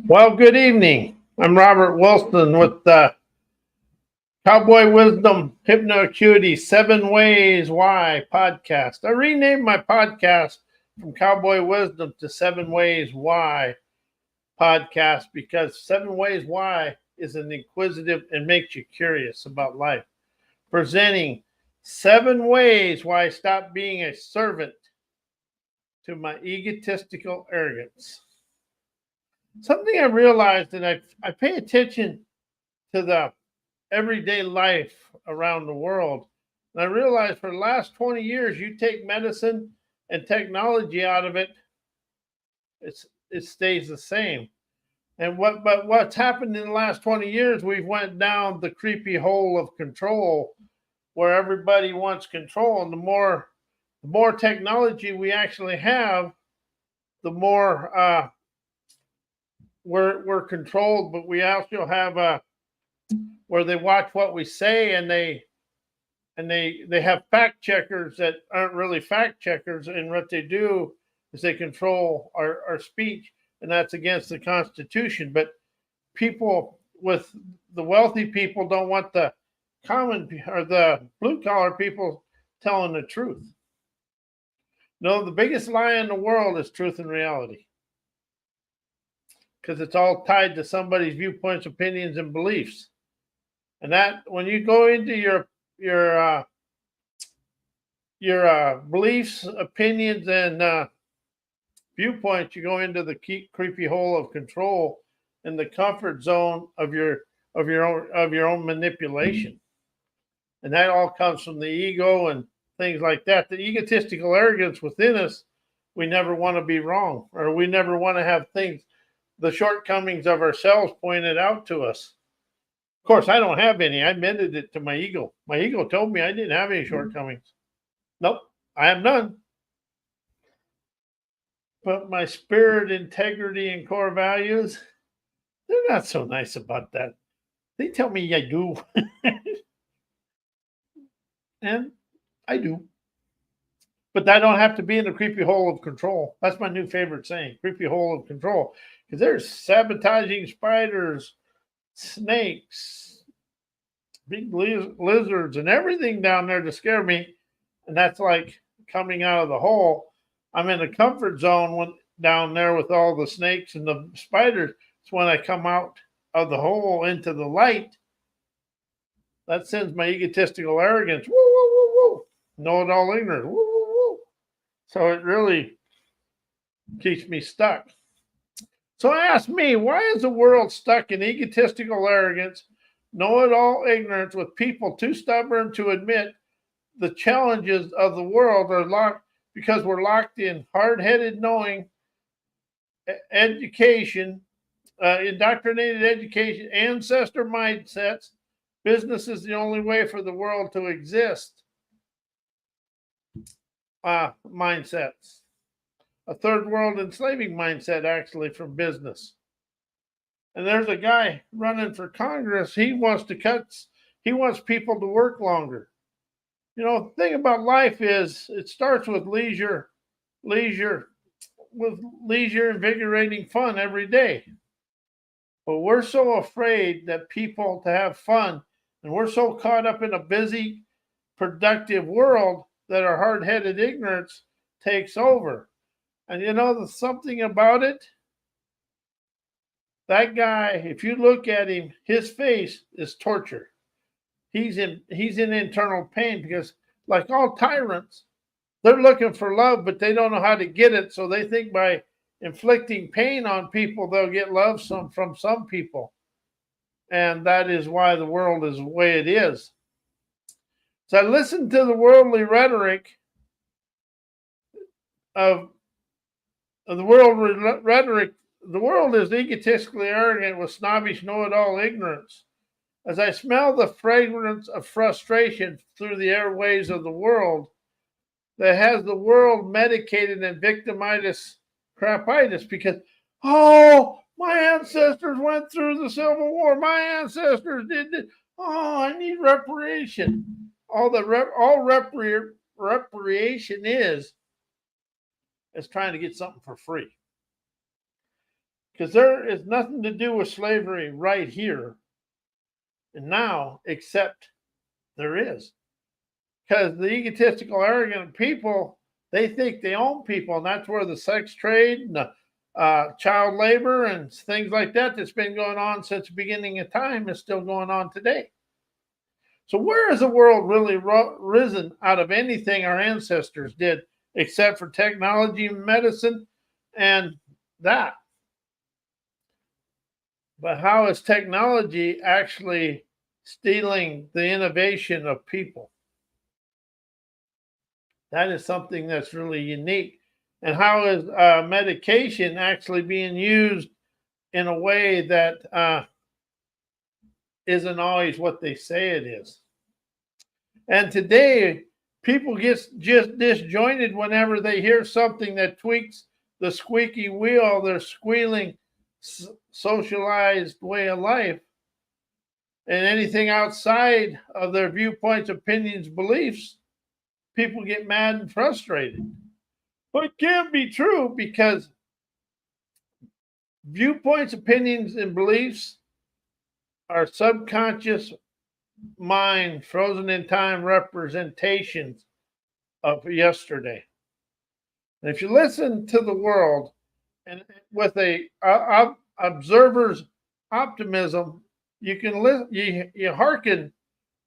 Well, good evening. I'm Robert Wilson with the Cowboy Wisdom Hypnoacuity 7 Ways Why podcast. I renamed my podcast from Cowboy Wisdom to 7 Ways Why podcast because 7 Ways Why is an inquisitive and makes you curious about life. Presenting 7 ways why I stopped being a servant to my egotistical arrogance. Something I realized, and I pay attention to the everyday life around the world. And I realized for the last 20 years, you take medicine and technology out of it, it stays the same. But what's happened in the last 20 years, we've went down the creepy hole of control where everybody wants control. And the more technology we actually have, the more we're controlled, but we also have where they watch what we say, and they have fact checkers that aren't really fact checkers, and what they do is they control our speech, and that's against the Constitution. But people with the wealthy people don't want the common or the blue collar people telling the truth. No, the biggest lie in the world is truth and reality, because it's all tied to somebody's viewpoints, opinions, and beliefs. And that when you go into your beliefs, opinions, and viewpoints, you go into the creepy hole of control and the comfort zone of your own manipulation, and that all comes from the ego and things like that. The egotistical arrogance within us, we never want to be wrong, or we never want to have the shortcomings of ourselves pointed out to us. Of course, I don't have any. I admitted it to my ego. My ego told me I didn't have any shortcomings. Nope, I have none. But my spirit, integrity, and core values, they're not so nice about that. They tell me I do. And I do. But I don't have to be in the creepy hole of control. That's my new favorite saying, creepy hole of control. Because there's sabotaging spiders, snakes, big lizards, and everything down there to scare me. And that's like coming out of the hole. I'm in a comfort zone down there with all the snakes and the spiders. It's when I come out of the hole into the light that sends my egotistical arrogance. Woo, woo, woo, woo. Know it all ignorant. Woo, woo, woo. So it really keeps me stuck. So ask me, why is the world stuck in egotistical arrogance, know it all ignorance, with people too stubborn to admit the challenges of the world are locked because we're locked in hard-headed knowing, education, indoctrinated education, ancestor mindsets. Business is the only way for the world to exist. Mindsets. A third world enslaving mindset, actually, from business. And there's a guy running for Congress. He wants people to work longer. You know, the thing about life is it starts with leisure, invigorating fun every day. But we're so afraid that people to have fun, and we're so caught up in a busy, productive world that our hard-headed ignorance takes over. And you know, there's something about it. That guy, if you look at him, his face is torture. He's in internal pain because, like all tyrants, they're looking for love, but they don't know how to get it. So they think by inflicting pain on people, they'll get love from some people. And that is why the world is the way it is. So I listened to the worldly rhetoric of the world rhetoric. The world is egotistically arrogant with snobbish know-it-all ignorance. As I smell the fragrance of frustration through the airways of the world that has the world medicated and victimitis crapitis because, oh, my ancestors went through the Civil War. My ancestors did this. Oh, I need reparation. All reparation is trying to get something for free. Because there is nothing to do with slavery right here and now, except there is. Because the egotistical, arrogant people, they think they own people, and that's where the sex trade and the child labor and things like that that's been going on since the beginning of time is still going on today. So where has the world really risen out of anything our ancestors did, except for technology and medicine and that? But how is technology actually stealing the innovation of people? That is something that's really unique. And how is medication actually being used in a way that isn't always what they say it is? And today, people get just disjointed whenever they hear something that tweaks the squeaky wheel, their squealing socialized way of life. And anything outside of their viewpoints, opinions, beliefs, people get mad and frustrated. But it can't be true, because viewpoints, opinions, and beliefs are subconscious mind, frozen in time representations of yesterday. And if you listen to the world and with a observer's optimism, you can you hearken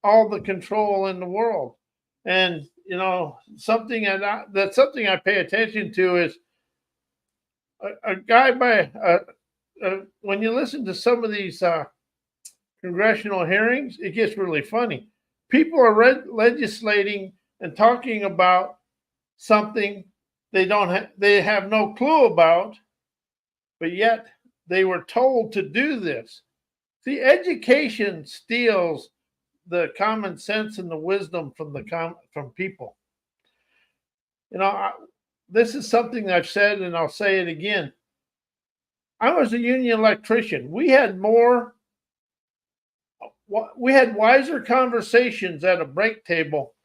all the control in the world. And something that's something I pay attention to is a guy when you listen to some of these congressional hearings, it gets really funny. People are legislating and talking about something they have no clue about, but yet they were told to do this. See, education steals the common sense and the wisdom from people. This is something I've said, and I'll say it again. I was a union electrician. We had wiser conversations at a break table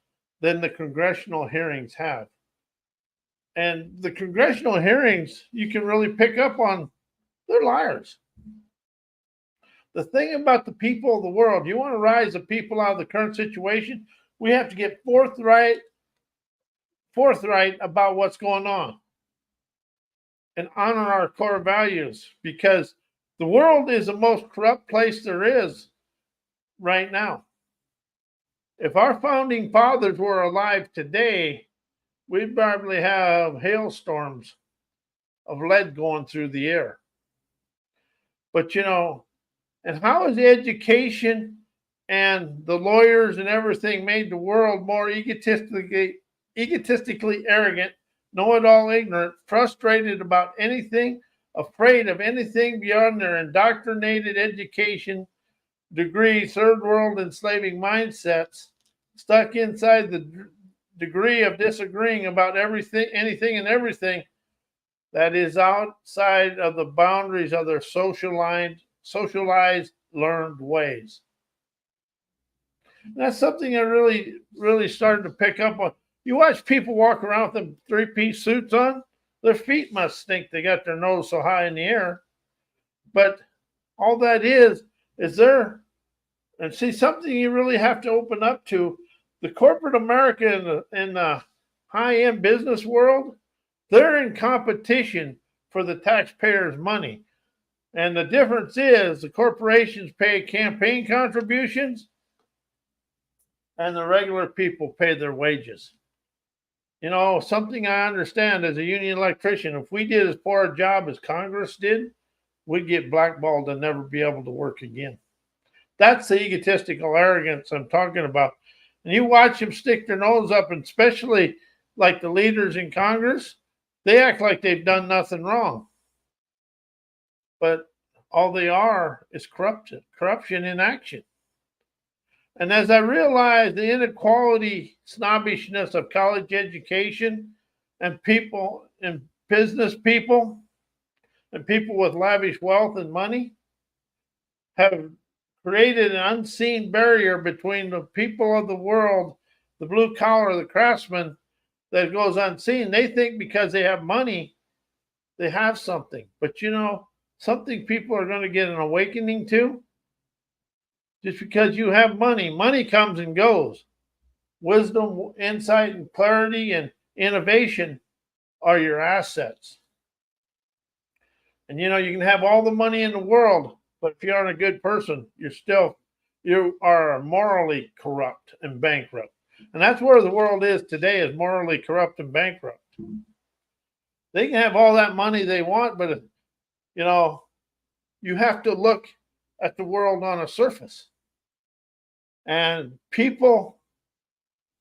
than the congressional hearings have. And the congressional hearings, you can really pick up on, they're liars. The thing about the people of the world, you want to rise the people out of the current situation, we have to get forthright about what's going on and honor our core values, because the world is the most corrupt place there is right now. If our founding fathers were alive today, we'd probably have hailstorms of lead going through the air. But and how is education and the lawyers and everything made the world more egotistically arrogant, know-it-all ignorant, frustrated about anything, afraid of anything beyond their indoctrinated education, degree, third world enslaving mindsets, stuck inside the degree of disagreeing about anything and everything that is outside of the boundaries of their socialized learned ways. And that's something I really started to pick up on. You watch people walk around with them three-piece suits on, their feet must stink. They got their nose so high in the air. But all that is there. And see, something you really have to open up to, the corporate America in the high-end business world, they're in competition for the taxpayers' money. And the difference is the corporations pay campaign contributions and the regular people pay their wages. Something I understand as a union electrician, if we did as poor a job as Congress did, we'd get blackballed and never be able to work again. That's the egotistical arrogance I'm talking about. And you watch them stick their nose up, and especially like the leaders in Congress, they act like they've done nothing wrong. But all they are is corruption in action. And as I realized the inequality, snobbishness of college education and people and business people and people with lavish wealth and money have created an unseen barrier between the people of the world, the blue collar, the craftsman, that goes unseen. They think because they have money, they have something. But something people are going to get an awakening to. Just because you have money, money comes and goes. Wisdom, insight, and clarity and innovation are your assets. And you can have all the money in the world, but if you aren't a good person, you are morally corrupt and bankrupt. And that's where the world is today, is morally corrupt and bankrupt. They can have all that money they want, but you have to look at the world on a surface. And people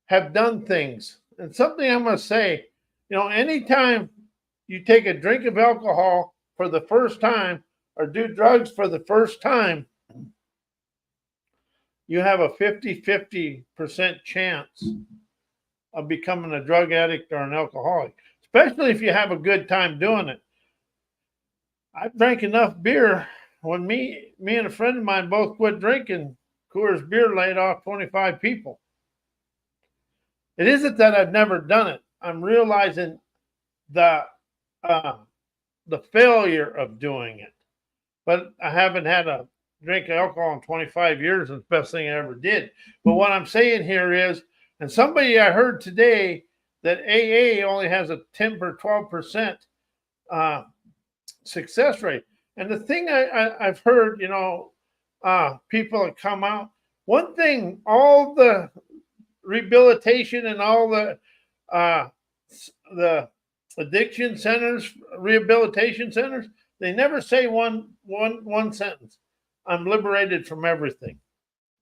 have done things. And something I must say, anytime you take a drink of alcohol for the first time or do drugs for the first time, you have a 50% chance of becoming a drug addict or an alcoholic, especially if you have a good time doing it. I've drank enough beer. When me and a friend of mine both quit drinking, Coors Beer laid off 25 people. It isn't that I've never done it. I'm realizing the failure of doing it. But I haven't had a drink of alcohol in 25 years. It's the best thing I ever did. But what I'm saying here is, and somebody I heard today that AA only has a 10 or 12% success rate. And the thing I've heard, people that come out, one thing, all the rehabilitation and all the addiction centers, rehabilitation centers, they never say one sentence: I'm liberated from everything.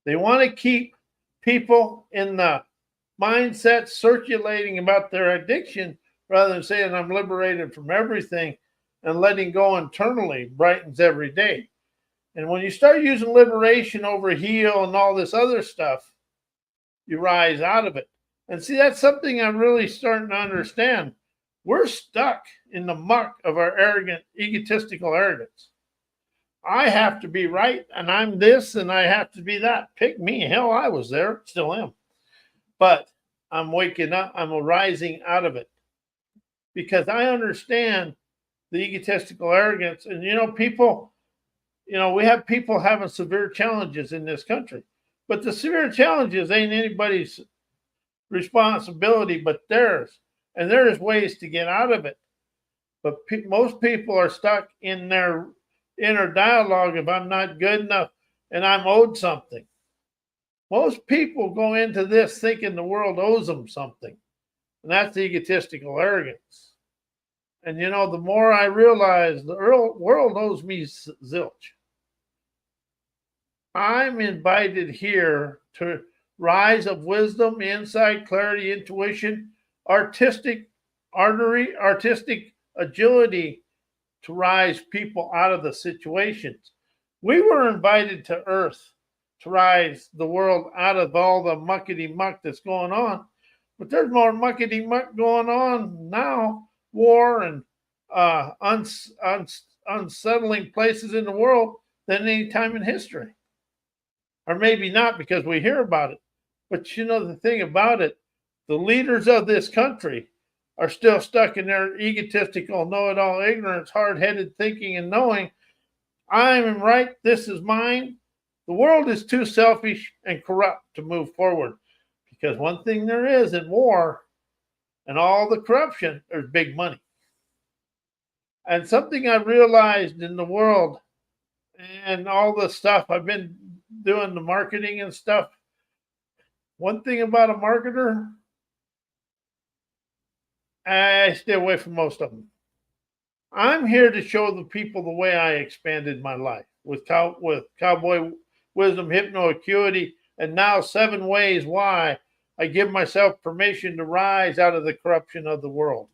They want to keep people in the mindset circulating about their addiction rather than saying I'm liberated from everything, and letting go internally brightens every day. And when you start using liberation over heal and all this other stuff, you rise out of it. And see, that's something I'm really starting to understand. We're stuck in the muck of our arrogant, egotistical arrogance. I have to be right, and I'm this, and I have to be that. Pick me. Hell, I was there, still am. But I'm waking up. I'm rising out of it because I understand the egotistical arrogance. And, people, we have people having severe challenges in this country. But the severe challenges ain't anybody's responsibility but theirs. And there's ways to get out of it. But most people are stuck in their inner dialogue of I'm not good enough and I'm owed something. Most people go into this thinking the world owes them something. And that's egotistical arrogance. And, the more I realize the world owes me zilch. I'm invited here to rise of wisdom, insight, clarity, intuition, artistic agility to rise people out of the situations. We were invited to Earth to rise the world out of all the muckety muck that's going on. But there's more muckety muck going on now, war and unsettling places in the world than any time in history. Or maybe not because we hear about it. But the thing about it, the leaders of this country are still stuck in their egotistical, know-it-all ignorance, hard-headed thinking and knowing, I'm right, this is mine. The world is too selfish and corrupt to move forward. Because one thing there is in war and all the corruption, there's big money. And something I realized in the world and all the stuff, I've been doing the marketing and stuff. One thing about a marketer, I stay away from most of them. I'm here to show the people the way I expanded my life with cowboy wisdom, hypnoacuity, and now 7 ways why I give myself permission to rise out of the corruption of the world.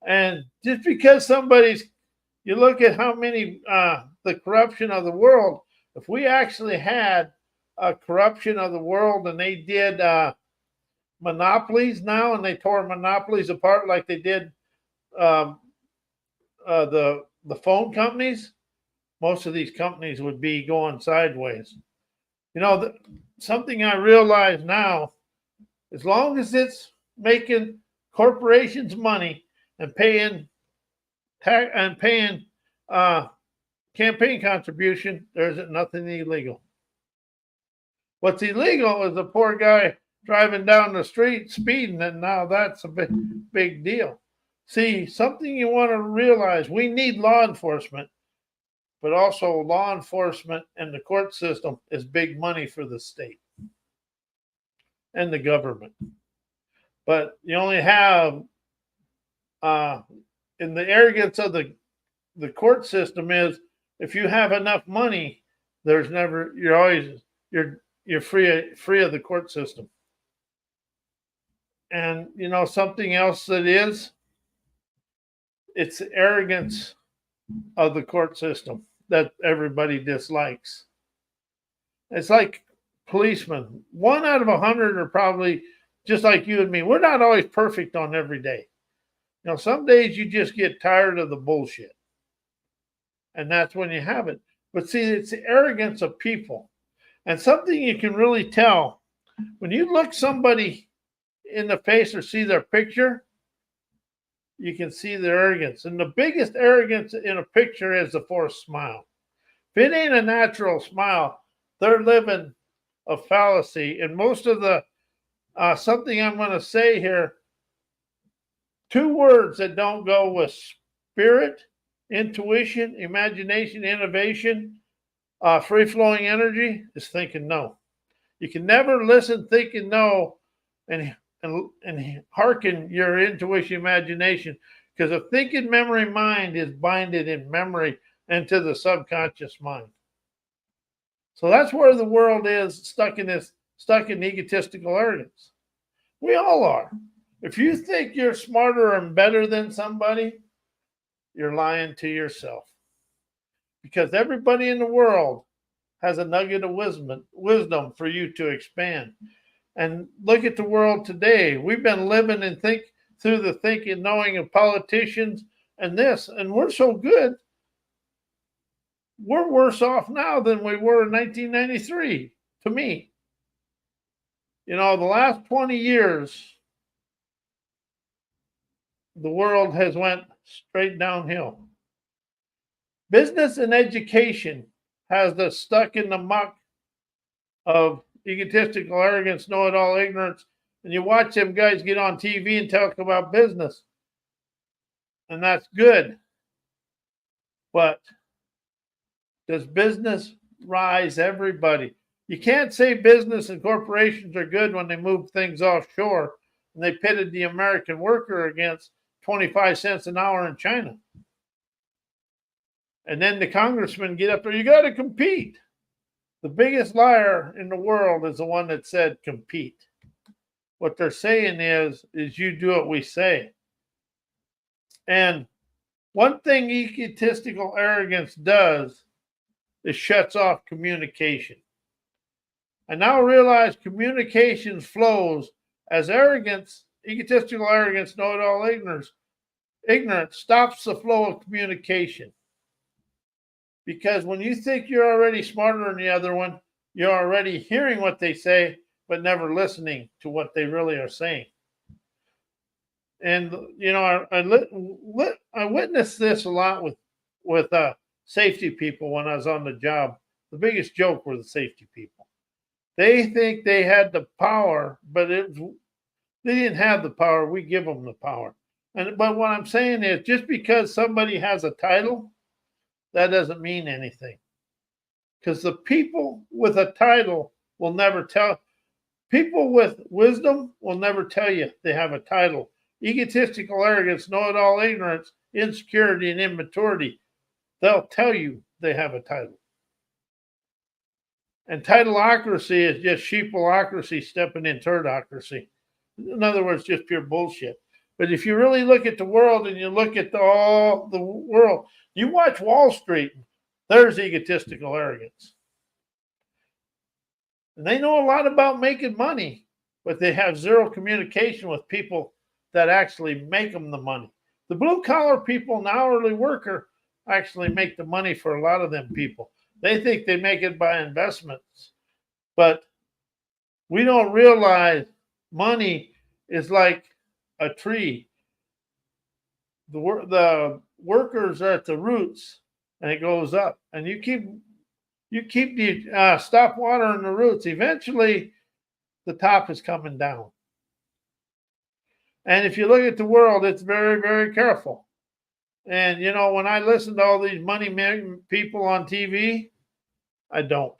And just because you look at how many, the corruption of the world, if we actually had a corruption of the world and they did monopolies now and they tore monopolies apart like they did the phone companies, most of these companies would be going sideways. Something I realize now, as long as it's making corporations money and paying campaign contribution, there isn't nothing illegal. What's illegal is a poor guy driving down the street speeding, and now that's a big deal. See, something you want to realize, we need law enforcement, but also law enforcement and the court system is big money for the state and the government. But you only have, in the arrogance of the court system is, if you have enough money, there's never, you're free of the court system. And you know something else that is, it's the arrogance of the court system that everybody dislikes. It's like policemen. 1 out of 100 are probably just like you and me. We're not always perfect on every day. You know, some days you just get tired of the bullshit. And that's when you have it. But see, it's the arrogance of people. And something you can really tell, when you look somebody in the face or see their picture, you can see their arrogance. And the biggest arrogance in a picture is the forced smile. If it ain't a natural smile, they're living a fallacy. And most of the, something I'm going to say here, 2 words that don't go with spirit, intuition, imagination, innovation, free-flowing energy is thinking no. You can never listen, thinking no, and hearken your intuition, imagination, because a thinking memory mind is binded in memory into the subconscious mind. So that's where the world is stuck in egotistical arrogance. We all are. If you think you're smarter and better than somebody, you're lying to yourself. Because everybody in the world has a nugget of wisdom for you to expand. And look at the world today. We've been living and through the thinking, knowing of politicians and this, and we're so good. We're worse off now than we were in 1993, to me. You know, the last 20 years, the world has went straight downhill. Business and education has us stuck in the muck of egotistical arrogance, know-it-all ignorance. And you watch them guys get on TV and talk about business. And that's good. But does business rise everybody? You can't say business and corporations are good when they move things offshore and they pitted the American worker against 25 cents an hour in China. And then the congressmen get up there, you got to compete. The biggest liar in the world is the one that said compete. What they're saying is you do what we say. And one thing egotistical arrogance does is shuts off communication. I now realize communication flows as arrogance, egotistical arrogance, know-it-all ignorance stops the flow of communication. Because when you think you're already smarter than the other one, you're already hearing what they say, but never listening to what they really are saying. And, you know, I witnessed this a lot with safety people when I was on the job. The biggest joke were the safety people. They think they had the power, but they didn't have the power. We give them the power. But what I'm saying is, just because somebody has a title, that doesn't mean anything. Because the people with a title will never tell. People with wisdom will never tell you they have a title. Egotistical arrogance, know-it-all ignorance, insecurity, and immaturity, they'll tell you they have a title. And titleocracy is just sheepleocracy stepping in turdocracy. In other words, just pure bullshit. But if you really look at the world and you look at all the world, you watch Wall Street, there's egotistical arrogance. And they know a lot about making money, but they have zero communication with people that actually make them the money. The blue-collar people and hourly worker actually make the money for a lot of them people. They think they make it by investments. But we don't realize money is like a tree. The workers are at the roots, and it goes up. And you keep the stop watering the roots. Eventually, the top is coming down. And if you look at the world, it's very, very careful. And, when I listen to all these money people on TV, I don't.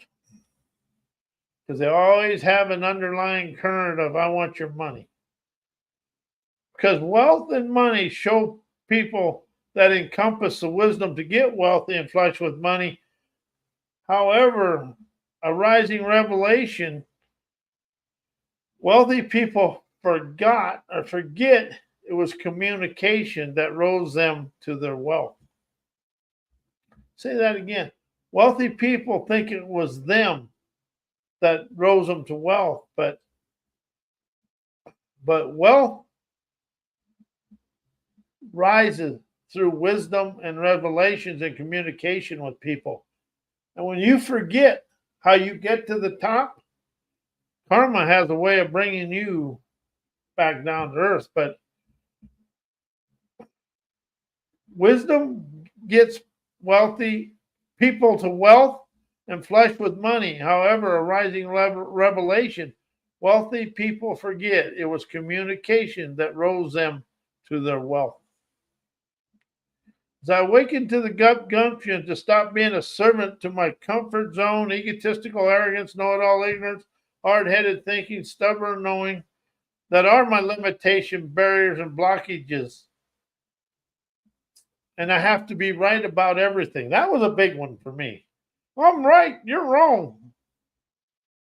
Because they always have an underlying current of, I want your money. Because wealth and money show people that encompass the wisdom to get wealthy and flush with money. However, a rising revelation, wealthy people forget it was communication that rose them to their wealth. Say that again. Wealthy people think it was them that rose them to wealth, but wealth rises through wisdom and revelations and communication with people. And when you forget how you get to the top, karma has a way of bringing you back down to earth. But wisdom gets wealthy people to wealth and flush with money. However, a rising revelation, wealthy people forget it was communication that rose them to their wealth. As I awaken to the gumption to stop being a servant to my comfort zone, egotistical arrogance, know-it-all ignorance, hard-headed thinking, stubborn knowing, that are my limitation, barriers, and blockages. And I have to be right about everything. That was a big one for me. I'm right, you're wrong.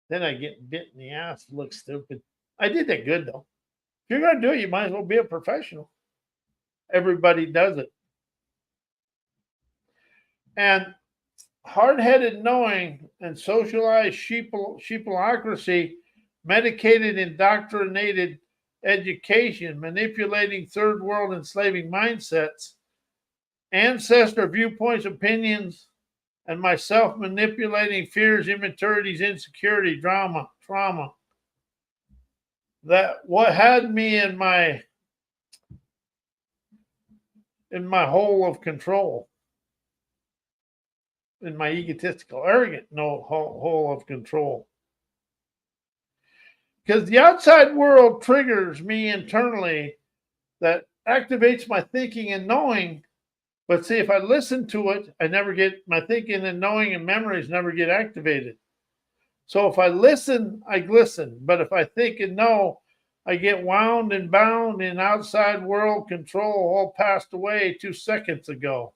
Then I get bit in the ass, look stupid. I did that good, though. If you're going to do it, you might as well be a professional. Everybody does it. And hard-headed knowing and socialized sheepleocracy, medicated, indoctrinated education, manipulating third world enslaving mindsets, ancestor viewpoints, opinions, and my self-manipulating fears, immaturities, insecurity, trauma. That what had me in my hole of control. In my egotistical, arrogant hole of control. Because the outside world triggers me internally that activates my thinking and knowing. But see, if I listen to it, I never get my thinking and knowing and memories never get activated. So if I listen, I glisten. But if I think and know, I get wound and bound in outside world control, all passed away 2 seconds ago.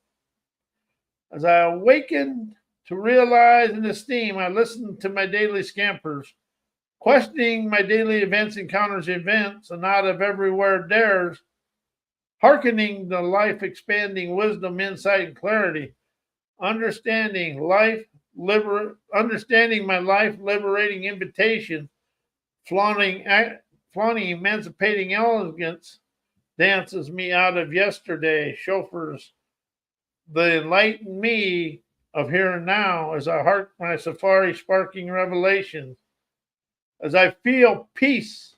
As I awaken to realize and esteem, I listen to my daily scampers, questioning my daily events, encounters, events, and out of everywhere dares, hearkening the life-expanding wisdom, insight, and clarity, understanding my life-liberating invitation, flaunting emancipating elegance, dances me out of yesterday, chauffeurs the enlightened me of here and now as I hark my safari sparking revelations, as I feel peace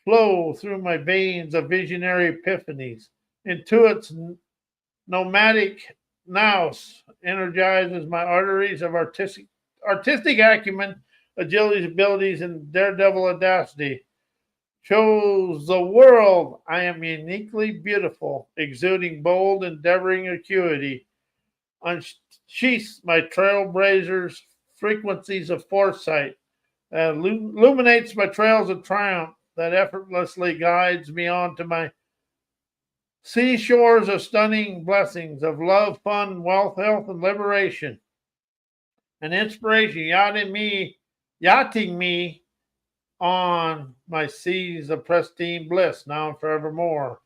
flow through my veins of visionary epiphanies, intuits nomadic nous, energizes my arteries of artistic acumen, agility, abilities, and daredevil audacity, shows the world I am uniquely beautiful, exuding bold, endeavoring acuity, unsheaths my trailblazers, frequencies of foresight, illuminates my trails of triumph that effortlessly guides me on to my seashores of stunning blessings of love, fun, wealth, health, and liberation, and inspiration, yachting me on my seas of pristine bliss, now and forevermore.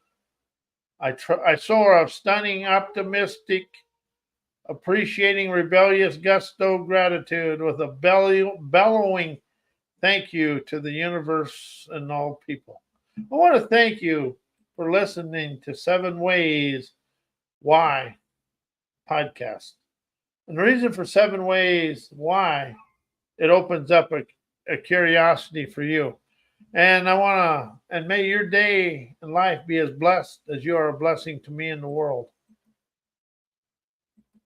I soar of stunning, optimistic, appreciating, rebellious gusto gratitude with a bellowing thank you to the universe and all people. I want to thank you for listening to 7 Ways Why podcast. And the reason for 7 Ways Why, it opens up a curiosity for you. And and may your day and life be as blessed as you are a blessing to me in the world.